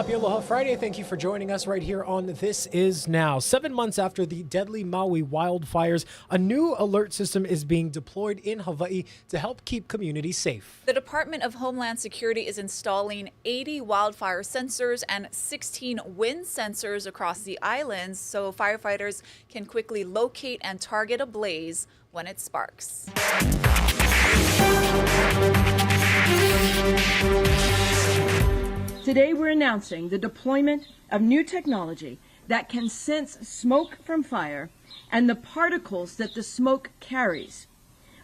Happy Aloha Friday. Thank you for joining us right here on This Is Now. 7 months after the deadly Maui wildfires, a new alert system is being deployed in Hawaii to help keep communities safe. The Department of Homeland Security is installing 80 wildfire sensors and 16 wind sensors across the islands so firefighters can quickly locate and target a blaze when it sparks. Today we're announcing the deployment of new technology that can sense smoke from fire and the particles that the smoke carries,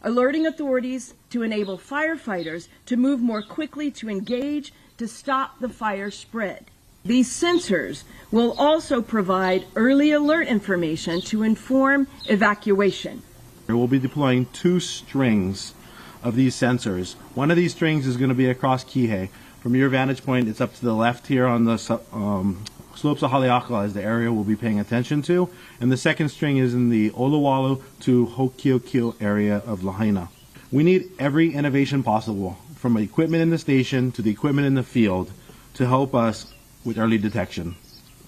alerting authorities to enable firefighters to move more quickly to engage to stop the fire spread. These sensors will also provide early alert information to inform evacuation. We'll be deploying 2 strings of these sensors. One of these strings is going to be across Kihei. From your vantage point, it's up to the left here on the slopes of Haleakala is the area we'll be paying attention to. And the second string is in the Olowalu to Hokiokio area of Lahaina. We need every innovation possible, from equipment in the station to the equipment in the field, to help us with early detection.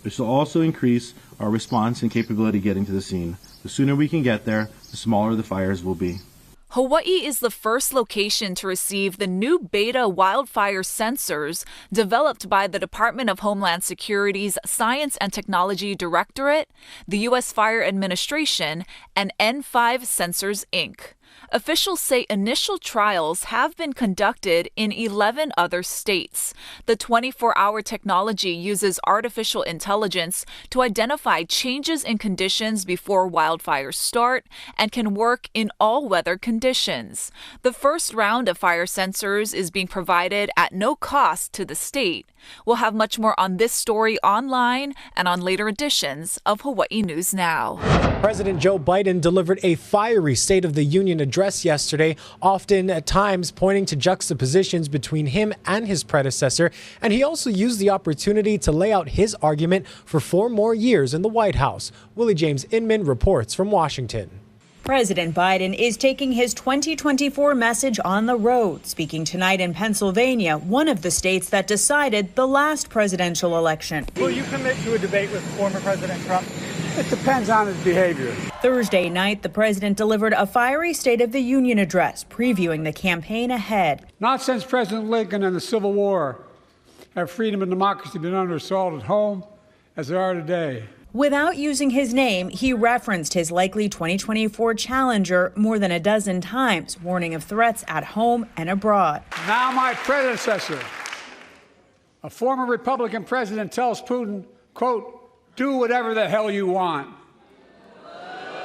This will also increase our response and capability getting to the scene. The sooner we can get there, the smaller the fires will be. Hawaii is the first location to receive the new beta wildfire sensors developed by the Department of Homeland Security's Science and Technology Directorate, the U.S. Fire Administration, and N5 Sensors, Inc. Officials say initial trials have been conducted in 11 other states. The 24-hour technology uses artificial intelligence to identify changes in conditions before wildfires start and can work in all weather conditions. The first round of fire sensors is being provided at no cost to the state. We'll have much more on this story online and on later editions of Hawaii News Now. President Joe Biden delivered a fiery State of the Union address yesterday, often at times pointing to juxtapositions between him and his predecessor, and he also used the opportunity to lay out his argument for 4 more years in the White House. Willie James Inman reports from Washington. President Biden is taking his 2024 message on the road, speaking tonight in Pennsylvania, one of the states that decided the last presidential election. Will you commit to a debate with former President Trump? It depends on his behavior. Thursday night, the president delivered a fiery State of the Union address, previewing the campaign ahead. Not since President Lincoln and the Civil War have freedom and democracy been under assault at home as they are today. Without using his name, he referenced his likely 2024 challenger more than a dozen times, warning of threats at home and abroad. Now my predecessor, a former Republican president, tells Putin, quote, "Do whatever the hell you want."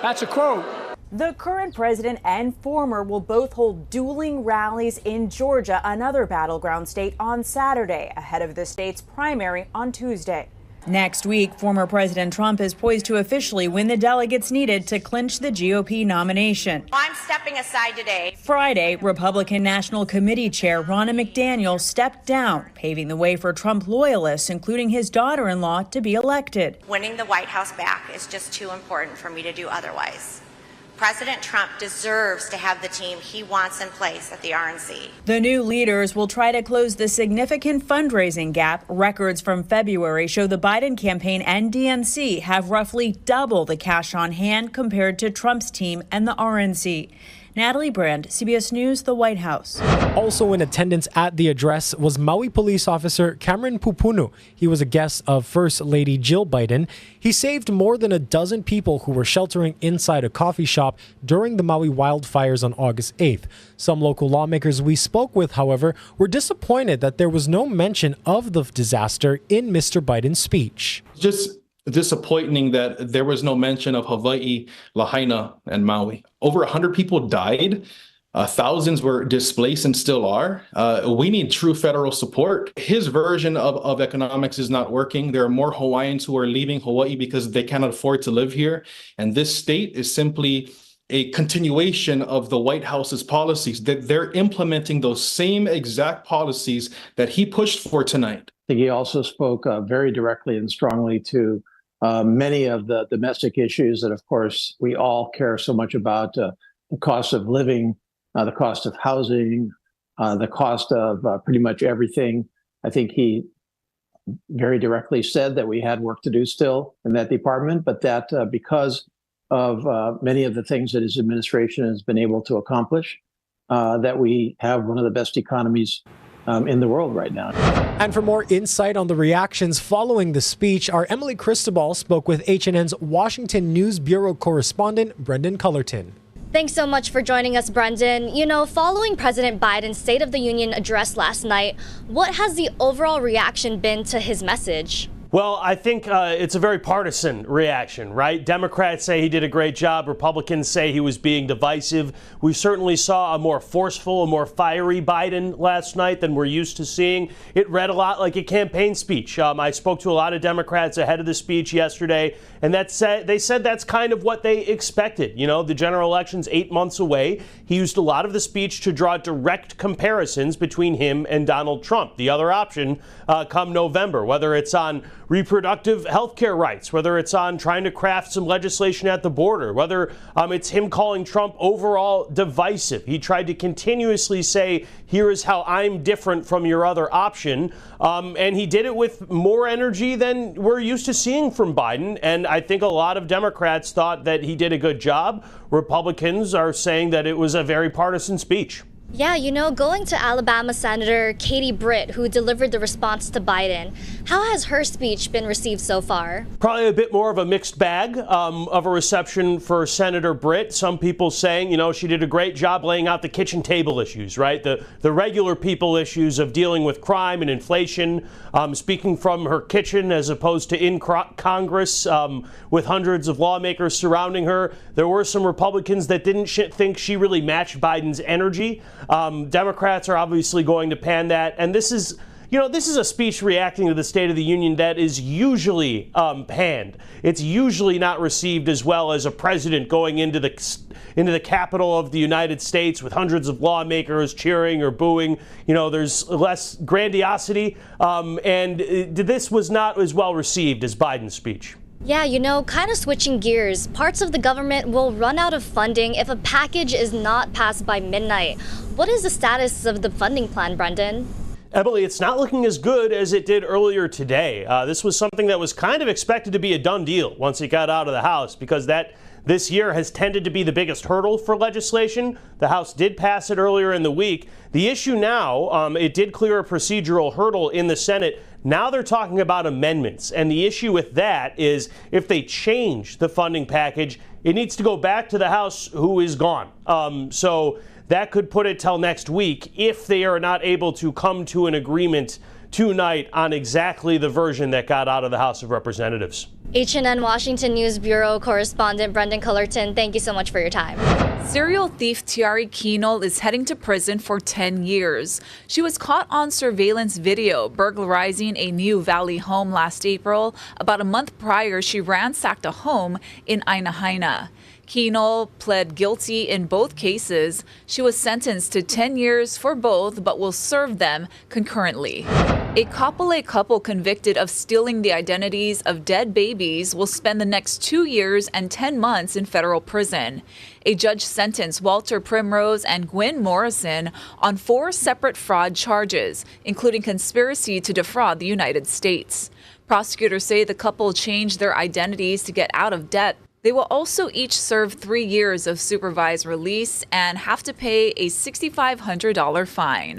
That's a quote. The current president and former will both hold dueling rallies in Georgia, another battleground state, on Saturday, ahead of the state's primary on Tuesday. Next week, former President Trump is poised to officially win the delegates needed to clinch the GOP nomination. I'm stepping aside today. Friday, Republican National Committee Chair Ronna McDaniel stepped down, paving the way for Trump loyalists, including his daughter-in-law, to be elected. Winning the White House back is just too important for me to do otherwise. President Trump deserves to have the team he wants in place at the RNC. The new leaders will try to close the significant fundraising gap. Records from February show the Biden campaign and DNC have roughly double the cash on hand compared to Trump's team and the RNC. Natalie Brand, CBS News, the White House. Also in attendance at the address was Maui police officer Cameron Pupunu. He was a guest of First Lady Jill Biden. He saved more than a dozen people who were sheltering inside a coffee shop during the Maui wildfires on August 8th. Some local lawmakers we spoke with, however, were disappointed that there was no mention of the disaster in Mr. Biden's speech. Just disappointing that there was no mention of Hawaii, Lahaina, and Maui. Over 100 people died. Thousands were displaced and still are. We need true federal support. His version of economics is not working. There are more Hawaiians who are leaving Hawaii because they cannot afford to live here. And this state is simply a continuation of the White House's policies, that they're implementing those same exact policies that he pushed for tonight. I think he also spoke very directly and strongly to many of the domestic issues that, of course, we all care so much about, the cost of living, the cost of housing, the cost of pretty much everything. I think he very directly said that we had work to do still in that department, but that because of many of the things that his administration has been able to accomplish, that we have one of the best economies in the world right now. And for more insight on the reactions following the speech, our Emily Cristobal spoke with HNN's Washington News Bureau correspondent, Brendan Cullerton. Thanks so much for joining us, Brendan. You know, following President Biden's State of the Union address last night, what has the overall reaction been to his message? Well, I think it's a very partisan reaction, right? Democrats say he did a great job. Republicans say he was being divisive. We certainly saw a more forceful, a more fiery Biden last night than we're used to seeing. It read a lot like a campaign speech. I spoke to a lot of Democrats ahead of the speech yesterday, and they said that's kind of what they expected. You know, the general election's 8 months away. He used a lot of the speech to draw direct comparisons between him and Donald Trump. The other option come November, whether it's on reproductive health care rights, whether it's on trying to craft some legislation at the border, whether it's him calling Trump overall divisive. He tried to continuously say, here is how I'm different from your other option. And he did it with more energy than we're used to seeing from Biden. And I think a lot of Democrats thought that he did a good job. Republicans are saying that it was a very partisan speech. Yeah, you know, going to Alabama Senator Katie Britt, who delivered the response to Biden, how has her speech been received so far? Probably a bit more of a mixed bag of a reception for Senator Britt. Some people saying, you know, she did a great job laying out the kitchen table issues, right? The regular people issues of dealing with crime and inflation, speaking from her kitchen as opposed to in Congress with hundreds of lawmakers surrounding her. There were some Republicans that didn't think she really matched Biden's energy. Democrats are obviously going to pan that. And this is a speech reacting to the State of the Union that is usually panned. It's usually not received as well as a president going into the Capitol of the United States with hundreds of lawmakers cheering or booing. You know, there's less grandiosity. And this was not as well received as Biden's speech. Yeah, you know, kind of switching gears, parts of the government will run out of funding if a package is not passed by midnight. What is the status of the funding plan, Brendan? Emily, it's not looking as good as it did earlier today. This was something that was kind of expected to be a done deal once it got out of the House, because this year has tended to be the biggest hurdle for legislation. The House did pass it earlier in the week. The issue now, it did clear a procedural hurdle in the Senate. Now they're talking about amendments. And the issue with that is if they change the funding package, it needs to go back to the House, who is gone. So that could put it till next week if they are not able to come to an agreement tonight on exactly the version that got out of the House of Representatives. HNN Washington News Bureau correspondent Brendan Cullerton, thank you so much for your time. Serial thief Tiari Keenol is heading to prison for 10 years. She was caught on surveillance video burglarizing a New Valley home last April. About a month prior, she ransacked a home in Ainahaina. Keenol pled guilty in both cases. She was sentenced to 10 years for both, but will serve them concurrently. A Kapolei couple convicted of stealing the identities of dead babies will spend the next 2 years and 10 months in federal prison. A judge sentenced Walter Primrose and Gwen Morrison on 4 separate fraud charges, including conspiracy to defraud the United States. Prosecutors say the couple changed their identities to get out of debt. They will also each serve 3 years of supervised release and have to pay a $6,500 fine.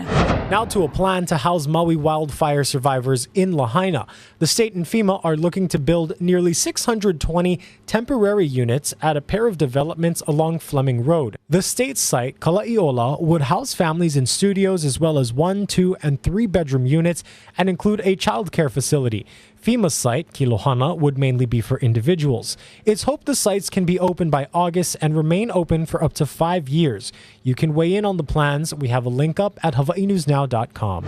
Now to a plan to house Maui wildfire survivors in Lahaina. The state and FEMA are looking to build nearly 620 temporary units at a pair of developments along Fleming Road. The state site, Kala'iola, would house families in studios as well as 1, 2, and 3 bedroom units and include a childcare facility. FEMA's site, Kilohana, would mainly be for individuals. It's hoped the sites can be open by August and remain open for up to 5 years. You can weigh in on the plans. We have a link up at hawaiinewsnow.com.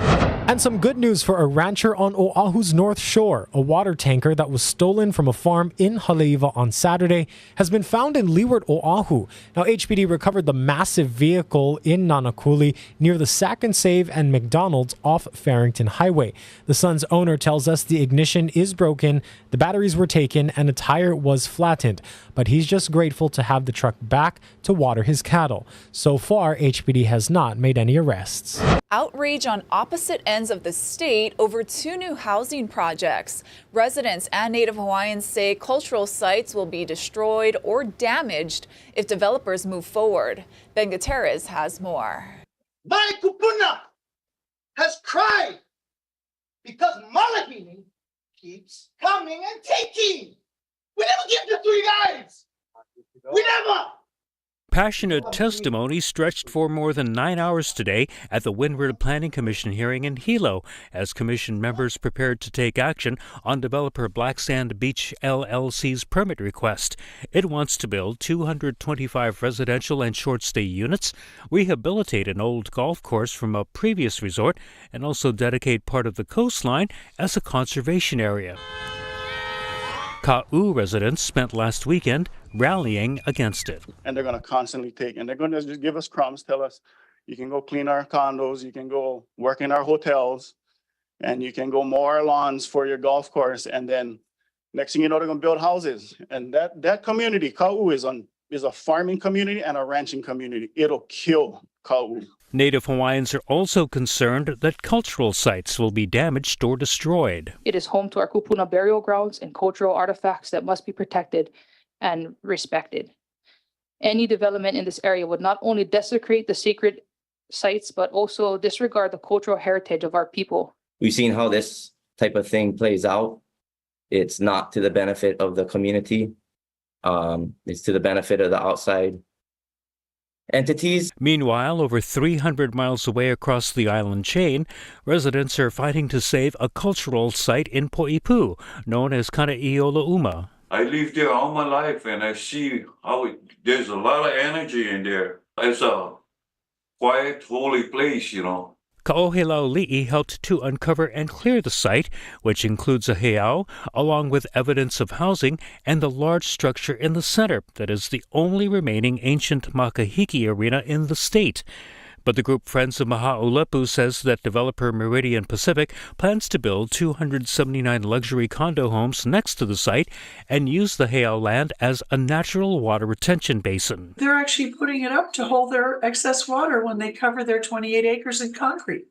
And some good news for a rancher on Oahu's North Shore. A water tanker that was stolen from a farm in Haleiwa on Saturday has been found in leeward Oahu. Now, HPD recovered the massive vehicle in Nanakuli near the Sack and Save and McDonald's off Farrington Highway. The Sun's owner tells us the ignition is broken, the batteries were taken, and a tire was flattened. But he's just grateful to have the truck back to water his cattle. So far, HPD has not made any arrests. Outrage on opposite ends of the state over 2 new housing projects. Residents and Native Hawaiians say cultural sites will be destroyed or damaged if developers move forward. Ben Gutierrez has more. My kupuna has cried because Malahini keeps coming and taking. We never give this to you guys. We never. Passionate testimony stretched for more than 9 hours today at the Windward Planning Commission hearing in Hilo as commission members prepared to take action on developer Black Sand Beach LLC's permit request. It wants to build 225 residential and short-stay units, rehabilitate an old golf course from a previous resort, and also dedicate part of the coastline as a conservation area. Ka'u residents spent last weekend rallying against it. And they're going to constantly take, and they're going to just give us crumbs, tell us, you can go clean our condos, you can go work in our hotels, and you can go mow our lawns for your golf course. And then next thing you know, they're going to build houses. And that community, Ka'u, is a farming community and a ranching community. It'll kill Ka'u. Native Hawaiians are also concerned that cultural sites will be damaged or destroyed. It is home to our kupuna burial grounds and cultural artifacts that must be protected and respected. Any development in this area would not only desecrate the sacred sites, but also disregard the cultural heritage of our people. We've seen how this type of thing plays out. It's not to the benefit of the community. It's to the benefit of the outside entities. Meanwhile, over 300 miles away across the island chain, residents are fighting to save a cultural site in Poipu, known as Kanai'olauma. I live there all my life, and I see how there's a lot of energy in there. It's a quiet, holy place, you know. Ka'ohelauli'i helped to uncover and clear the site, which includes a heiau, along with evidence of housing and the large structure in the center that is the only remaining ancient Makahiki arena in the state. But the group Friends of Mahaulepu says that developer Meridian Pacific plans to build 279 luxury condo homes next to the site and use the heiau land as a natural water retention basin. They're actually putting it up to hold their excess water when they cover their 28 acres in concrete.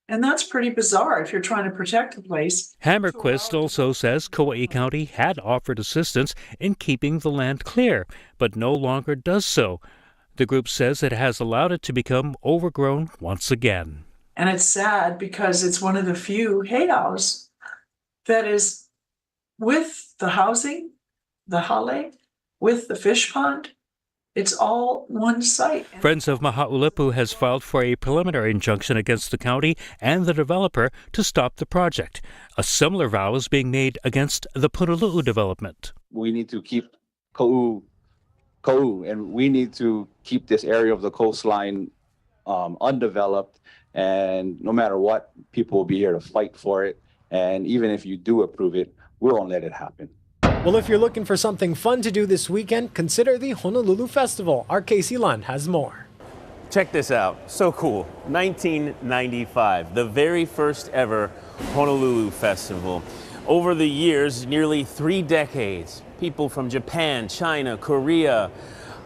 And that's pretty bizarre if you're trying to protect the place. Hammerquist also says Kauai County had offered assistance in keeping the land clear, but no longer does so. The group says it has allowed it to become overgrown once again. And it's sad because it's one of the few heiaus that is with the housing, the hale, with the fish pond. It's all one site. Friends of Mahaulepu has filed for a preliminary injunction against the county and the developer to stop the project. A similar vow is being made against the Punaluu development. We need to keep Ka'u, and we need to keep this area of the coastline undeveloped. And no matter what, people will be here to fight for it. And even if you do approve it, we won't let it happen. Well, if you're looking for something fun to do this weekend, consider the Honolulu Festival. Our Casey Lund has more. Check this out. So cool. 1995, the very first ever Honolulu Festival. Over the years, nearly 3 decades, people from Japan, China, Korea,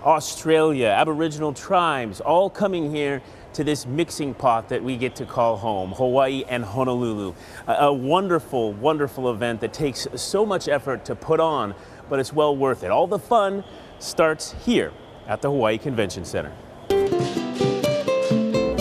Australia, Aboriginal tribes, all coming here to this mixing pot that we get to call home, Hawaii and Honolulu. A wonderful, wonderful event that takes so much effort to put on, but it's well worth it. All the fun starts here at the Hawaii Convention Center.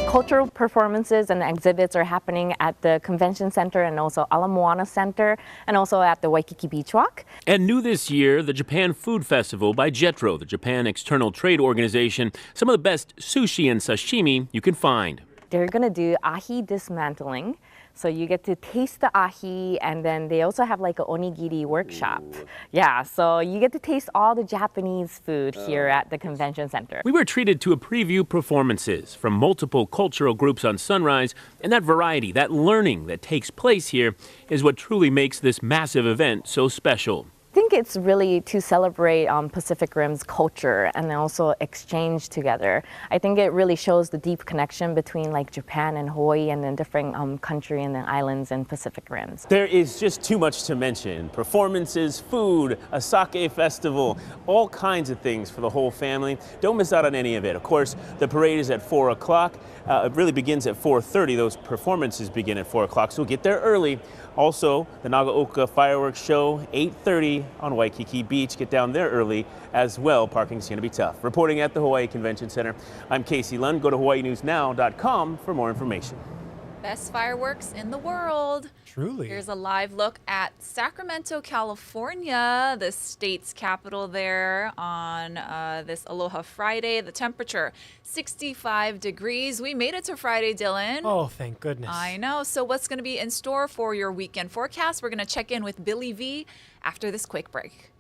Cultural performances and exhibits are happening at the Convention Center and also Ala Moana Center and also at the Waikiki Beach Walk. And new this year, the Japan Food Festival by JETRO, the Japan External Trade Organization. Some of the best sushi and sashimi you can find. They're going to do ahi dismantling. So you get to taste the ahi, and then they also have like an onigiri workshop. Yeah, so you get to taste all the Japanese food here at the Convention Center. We were treated to a preview performances from multiple cultural groups on Sunrise, and that variety, that learning that takes place here is what truly makes this massive event so special. I think think it's really to celebrate Pacific Rim's culture and also exchange together. I think it really shows the deep connection between like Japan and Hawaii and the different country and the islands and Pacific Rims. There is just too much to mention. Performances, food, a sake festival, all kinds of things for the whole family. Don't miss out on any of it. Of course, the parade is at 4 o'clock. It really begins at 4:30. Those performances begin at 4 o'clock, so get there early. Also, the Nagaoka fireworks show, 8:30 on Waikiki Beach. Get down there early as well. Parking's going to be tough. Reporting at the Hawaii Convention Center, I'm Casey Lund. Go to hawaiinewsnow.com for more information. Best fireworks in the world. Truly. Here's a live look at Sacramento, California, the state's capital there on this Aloha Friday. The temperature, 65 degrees. We made it to Friday, Dylan. Oh, thank goodness. I know. So what's going to be in store for your weekend forecast? We're going to check in with Billy V after this quick break.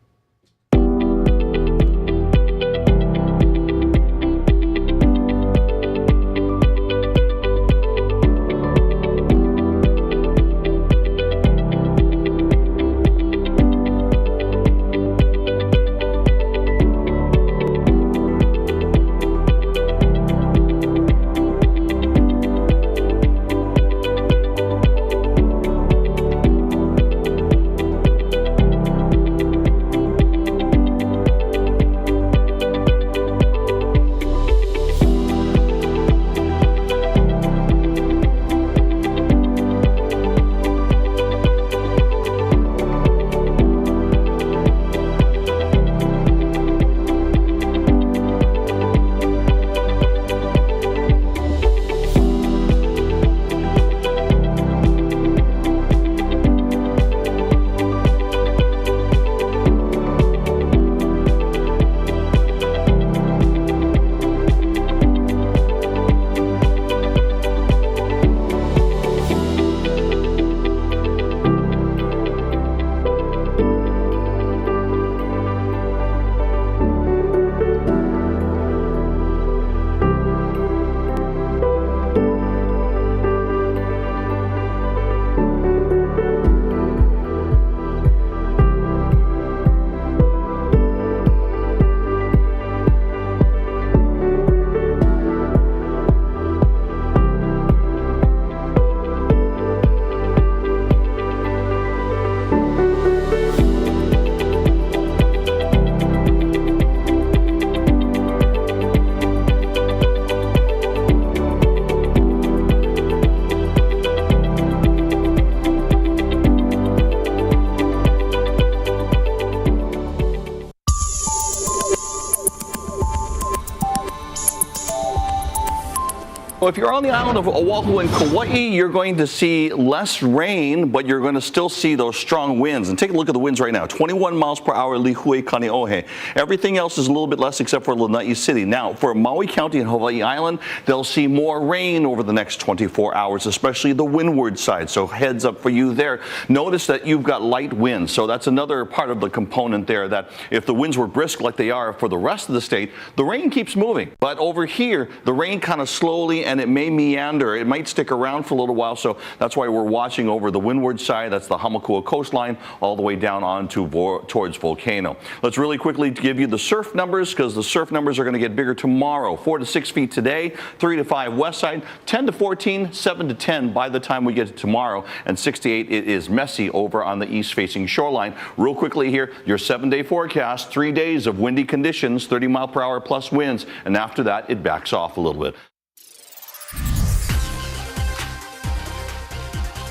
Well, if you're on the island of Oahu and Kauai, you're going to see less rain, but you're going to still see those strong winds. And take a look at the winds right now, 21 miles per hour, Lihue Kaneohe. Everything else is a little bit less except for Lanai City. Now, for Maui County and Hawaii Island, they'll see more rain over the next 24 hours, especially the windward side. So heads up for you there. Notice that you've got light winds. So that's another part of the component there, that if the winds were brisk like they are for the rest of the state, the rain keeps moving. But over here, the rain kind of slowly, and it may meander. It might stick around for a little while, so that's why we're watching over the windward side. That's the Hamakua coastline all the way down onto towards Volcano. Let's really quickly give you the surf numbers, because the surf numbers are going to get bigger tomorrow. 4 to 6 feet today, 3 to 5 west side, 10 to 14, 7 to 10 by the time we get to tomorrow, and 6 to 8 it is messy over on the east-facing shoreline. Real quickly here, your 7-day forecast, 3 days of windy conditions, 30 mile per hour plus winds, and after that it backs off a little bit.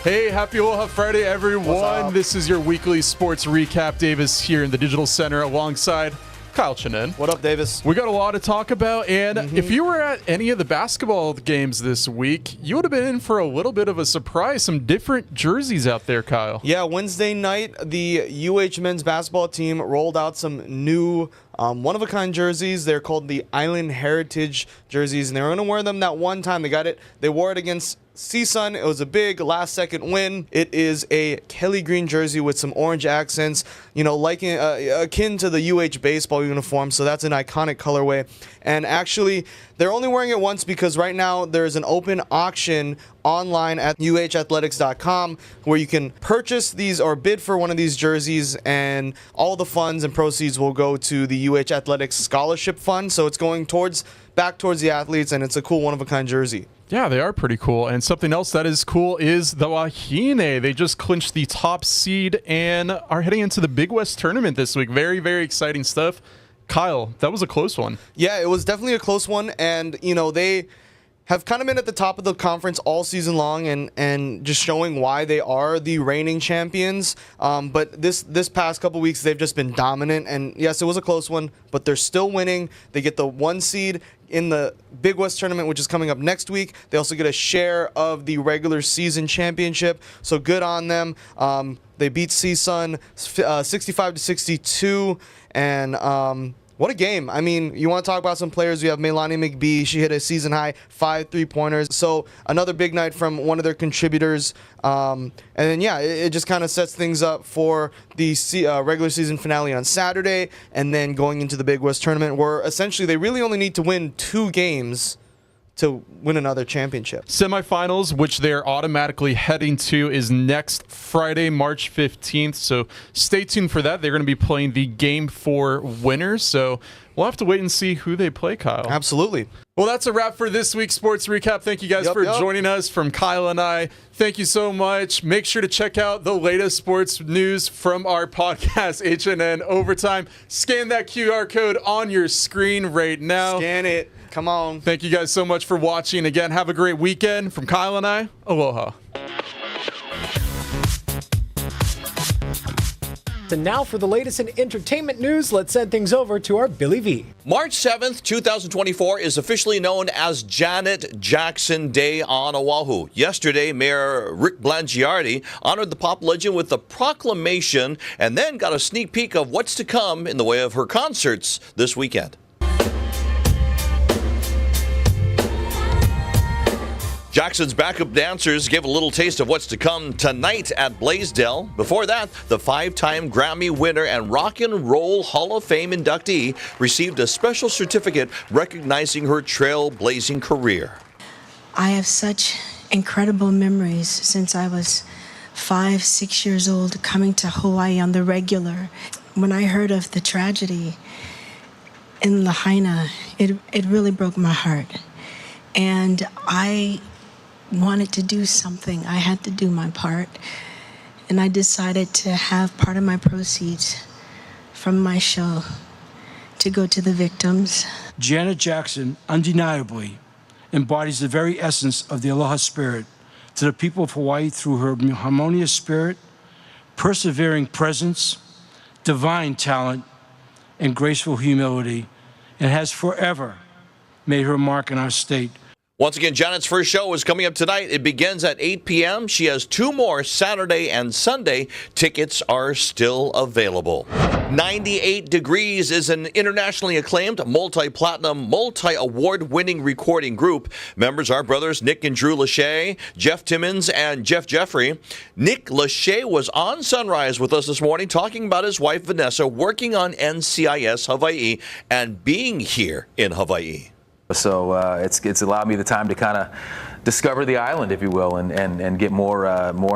Hey, happy Aloha Friday, everyone. This is your weekly sports recap. Davis here in the Digital Center alongside Kyle Chinen. What up, Davis? We got a lot to talk about, and if you were at any of the basketball games this week, you would have been in for a little bit of a surprise. Some different jerseys out there, Kyle. Yeah, Wednesday night, the UH men's basketball team rolled out some new one-of-a-kind jerseys. They're called the Island Heritage jerseys, and they were going to wear them that one time. They wore it against CSUN. It was a big last-second win. It is a Kelly green jersey with some orange accents, like akin to the UH baseball uniform. So that's an iconic colorway. And actually, they're only wearing it once because right now there's an open auction online at uhathletics.com where you can purchase these or bid for one of these jerseys, and all the funds and proceeds will go to the UH Athletics Scholarship Fund. So it's going back towards the athletes, and it's a cool one-of-a-kind jersey. Yeah, they are pretty cool. And something else that is cool is the Wahine. They just clinched the top seed and are heading into the Big West tournament this week. Very, very exciting stuff. Kyle, that was a close one. Yeah, it was definitely a close one. And, they have kind of been at the top of the conference all season long and just showing why they are the reigning champions. But this past couple weeks, they've just been dominant. And yes, it was a close one, but they're still winning. They get the 1 seed in the Big West tournament, which is coming up next week. They also get a share of the regular season championship. So good on them. They beat CSUN 65-62. And what a game. I mean, you want to talk about some players. We have Melanie McBee. She hit a season-high 5 3-pointers. So another big night from one of their contributors. And then, yeah, it just kind of sets things up for the regular season finale on Saturday and then going into the Big West tournament where essentially they really only need to win 2 games to win another championship. Semifinals, which they're automatically heading to, is next Friday, March 15th. So stay tuned for that. They're going to be playing the Game 4 winners. So we'll have to wait and see who they play, Kyle. Absolutely. Well, that's a wrap for this week's Sports Recap. Thank you guys for joining us. From Kyle and I, thank you so much. Make sure to check out the latest sports news from our podcast, HNN Overtime. Scan that QR code on your screen right now. Scan it. Come on. Thank you guys so much for watching. Again, have a great weekend. From Kyle and I, aloha. And now for the latest in entertainment news, let's send things over to our Billy V. March 7th, 2024 is officially known as Janet Jackson Day on Oahu. Yesterday, Mayor Rick Blangiardi honored the pop legend with a proclamation and then got a sneak peek of what's to come in the way of her concerts this weekend. Jackson's backup dancers give a little taste of what's to come tonight at Blaisdell. Before that, the 5-time Grammy winner and Rock and Roll Hall of Fame inductee received a special certificate recognizing her trailblazing career. I have such incredible memories since I was 5-6 years old, coming to Hawaii on the regular. When I heard of the tragedy in Lahaina, it really broke my heart. And I wanted to do something. I had to do my part. And I decided to have part of my proceeds from my show to go to the victims. Janet Jackson undeniably embodies the very essence of the Aloha spirit to the people of Hawaii through her harmonious spirit, persevering presence, divine talent, and graceful humility, and has forever made her mark in our state. Once again, Janet's first show is coming up tonight. It begins at 8 p.m. She has 2 more Saturday and Sunday. Tickets are still available. 98 Degrees is an internationally acclaimed, multi-platinum, multi-award-winning recording group. Members are brothers Nick and Drew Lachey, Jeff Timmons, and Jeff Jeffrey. Nick Lachey was on Sunrise with us this morning talking about his wife Vanessa working on NCIS Hawaii and being here in Hawaii. So it's allowed me the time to kind of discover the island, if you will, and get more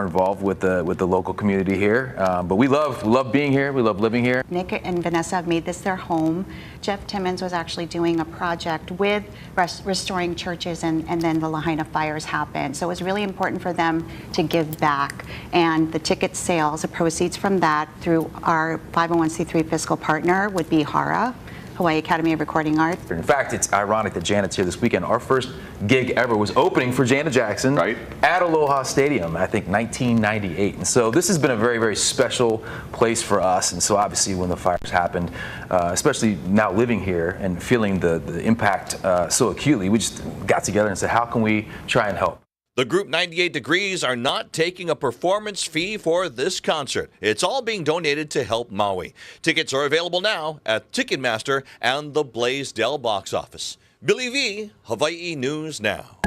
involved with the local community here. But we love being here. We love living here. Nick and Vanessa have made this their home. Jeff Timmons was actually doing a project with restoring churches, and then the Lahaina fires happened. So it was really important for them to give back. And the ticket sales, the proceeds from that through our 501c3 fiscal partner would be HARA, Hawaii Academy of Recording Arts. In fact, it's ironic that Janet's here this weekend. Our first gig ever was opening for Janet Jackson at Aloha Stadium, I think 1998. And so this has been a very, very special place for us. And so obviously when the fires happened, especially now living here and feeling the impact so acutely, we just got together and said, how can we try and help? The group 98 Degrees are not taking a performance fee for this concert. It's all being donated to help Maui. Tickets are available now at Ticketmaster and the Blaisdell box office. Billy V, Hawaii News Now.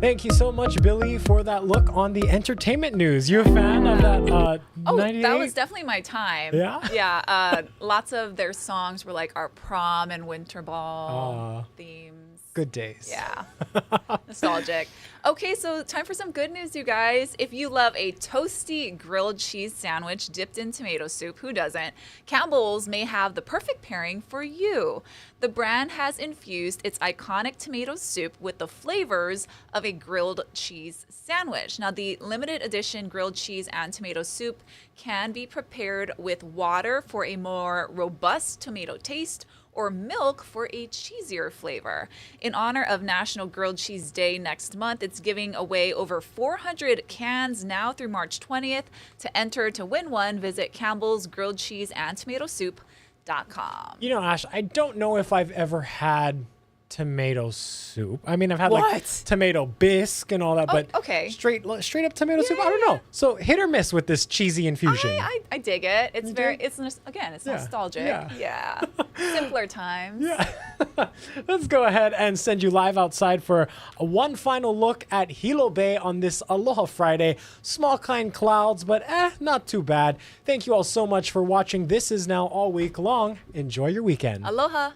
Thank you so much, Billy, for that look on the entertainment news. You a fan of that 98? That was definitely my time. Yeah? Yeah. Lots of their songs were like our prom and winter ball themes. Good days. Yeah. Nostalgic. Okay, so time for some good news, you guys. If you love a toasty grilled cheese sandwich dipped in tomato soup, who doesn't? Campbell's may have the perfect pairing for you. The brand has infused its iconic tomato soup with the flavors of a grilled cheese sandwich. Now, the limited edition grilled cheese and tomato soup can be prepared with water for a more robust tomato taste or milk for a cheesier flavor. In honor of National Grilled Cheese Day next month, it's giving away over 400 cans now through March 20th. To enter to win one, visit Campbell's Grilled Cheese and Tomato Soup.com. You know, Ash, I don't know if I've ever had tomato soup. I mean, I've had like tomato bisque and all that, but straight up tomato soup, I don't know. So hit or miss with this cheesy infusion. I dig it. It's it's nostalgic. Yeah. Simpler times. Yeah. Let's go ahead and send you live outside for one final look at Hilo Bay on this Aloha Friday. Small kind clouds, but not too bad. Thank you all so much for watching. This is now all week long. Enjoy your weekend. Aloha.